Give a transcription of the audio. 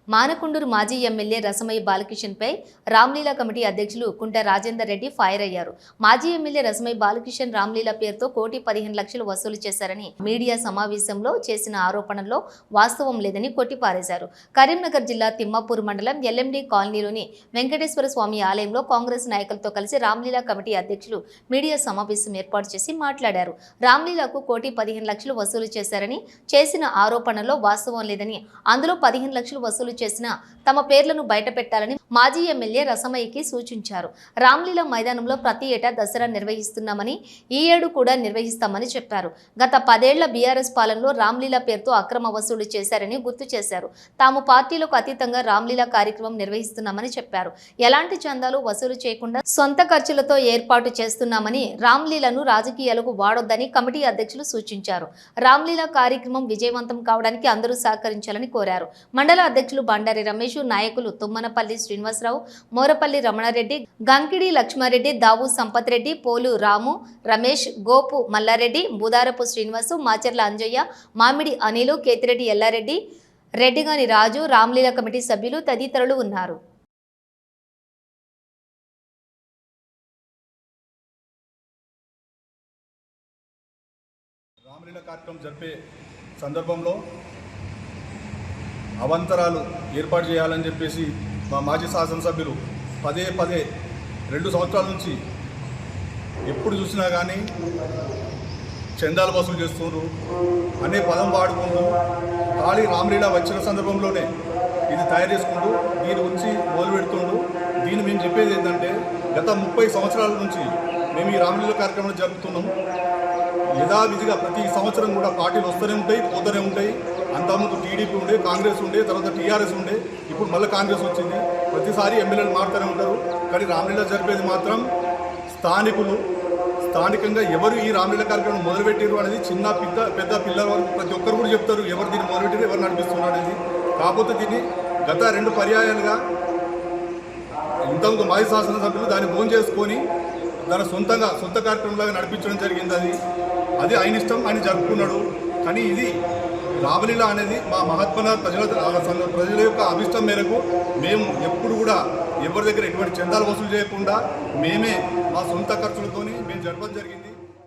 మానకొండూరు మాజీ MLA Rasamayya బాలకిషన్పై Ramlila committee అధ్యక్షులు కుంట Rajender Reddy fire అయ్యారు. మాజీ ఎమ్మెల్యే రసమయ్య బాలకిషన్ రామ్లీలా పేరుతో 1,15,00,000 వసూలు చేశారని మీడియా సమావేశంలో చేసిన ఆరోపణల్లో వాస్తవం లేదని కొట్టిపారేశారు. కరీంనగర్ జిల్లా తిమ్మాపూర్ మండలం ఎల్ఎండి కాలనీలోని వెంకటేశ్వర స్వామి ఆలయంలో కాంగ్రెస్ నాయకులతో కలిసి రామ్లీలా కమిటీ అధ్యక్షులు మీడియా సమావేశం ఏర్పాటు చేసి మాట్లాడారు. రామ్లీలాకు 1,15,00,000 వసూలు చేశారని చేసిన ఆరోపణలో వాస్తవం లేదని, అందులో 15,00,000 వసూలు చేసిన తమ పేర్లను బయటపెట్టాలని మాజీ ఎమ్మెల్యే రసమయ్యకి సూచించారు. రామ్లీలా మైదానంలో ప్రతి ఏటా దసరా నిర్వహిస్తున్నామని, ఈ ఏడు కూడా నిర్వహిస్తామని చెప్పారు. గత 10 ఏళ్ల బీఆర్ఎస్ పాలనలో రామ్లీలా పేరుతో అక్రమ వసూలు చేశారని గుర్తు చేశారు. తాము పార్టీలకు అతీతంగా రామ్లీలా కార్యక్రమం నిర్వహిస్తున్నామని చెప్పారు. ఎలాంటి చందాలు వసూలు చేయకుండా సొంత ఖర్చులతో ఏర్పాటు చేస్తున్నామని, రామ్లీలను రాజకీయాలకు వాడొద్దని కమిటీ అధ్యక్షులు సూచించారు. రామ్లీలా కార్యక్రమం విజయవంతం కావడానికి అందరూ సహకరించాలని కోరారు. మండల అధ్యక్షులు బండారి రమేష్, నాయకులు తుమ్మనపల్లి శ్రీనివాసరావు, మోరపల్లి రమణారెడ్డి, గంకిడి లక్ష్మారెడ్డి, దావు సంపత్ రెడ్డి, పోలు రాము, రమేష్, గోపు మల్లారెడ్డి, బుదారపు శ్రీనివాసు, మాచర్ల అంజయ్య, మామిడి అనిలు, కేతిరెడ్డి ఎల్లారెడ్డి, రెడ్డిగాని రాజు, రామ్లీలా కమిటీ సభ్యులు తదితరులు ఉన్నారు. రామ్లీలా కార్యక్రమం జరిపే సందర్భంలో అవంతరాలు ఏర్పాటు చేయాలని చెప్పేసి మా మాజీ శాసనసభ్యులు పదే 2 సంవత్సరాల నుంచి ఎప్పుడు చూసినా కానీ చందాలు వసూలు చేస్తున్నారు అనే పదం వాడుకుంటూ ఖాళీ రామ్లీలా వచ్చిన సందర్భంలోనే ఇది తయారు చేసుకుంటూ దీని గురించి మొదలు పెడుతుండు. దీన్ని మేము చెప్పేది ఏంటంటే, గత 30 సంవత్సరాల నుంచి మేము ఈ రామ్లీలా కార్యక్రమాలు జరుపుతున్నాం. యథావిధిగా ప్రతి సంవత్సరం కూడా పార్టీలు వస్తూనే ఉంటాయి, పోతూనే ఉంటాయి. అంతకుముందు టీడీపీ ఉండే, కాంగ్రెస్ ఉండే, తర్వాత టీఆర్ఎస్ ఉండే, ఇప్పుడు మళ్ళీ కాంగ్రెస్ వచ్చింది. ప్రతిసారి ఎమ్మెల్యేలు మారుతూనే ఉంటారు. కానీ రామ్లీలా జరిపేది మాత్రం స్థానికంగా ఎవరు ఈ రామ్లీలా కార్యక్రమం మొదలుపెట్టారు అనేది చిన్న పెద్ద పిల్లల వరకు ప్రతి ఒక్కరు కూడా చెప్తారు ఎవరు దీన్ని మొదలుపెట్టారు, ఎవరు నడిపిస్తున్నారు అనేది. కాకపోతే దీన్ని గత 2 పర్యాయాలుగా ఇంతకుముందు మాజీ శాసనసభ్యులు దాన్ని భోజనం చేసుకొని తన సొంత కార్యక్రమంలాగా నడిపించడం జరిగింది. అది ఆయన ఇష్టం, ఆయన జరుపుకున్నాడు. కానీ ఇది రామ్లీలా అనేది మా మహాత్మన ప్రజల యొక్క అభిష్టం మేరకు మేము ఎప్పుడు కూడా ఎవరి దగ్గర ఎటువంటి చందాలు వసూలు చేయకుండా మేమే మా సొంత ఖర్చులతోని మేము జరపడం జరిగింది.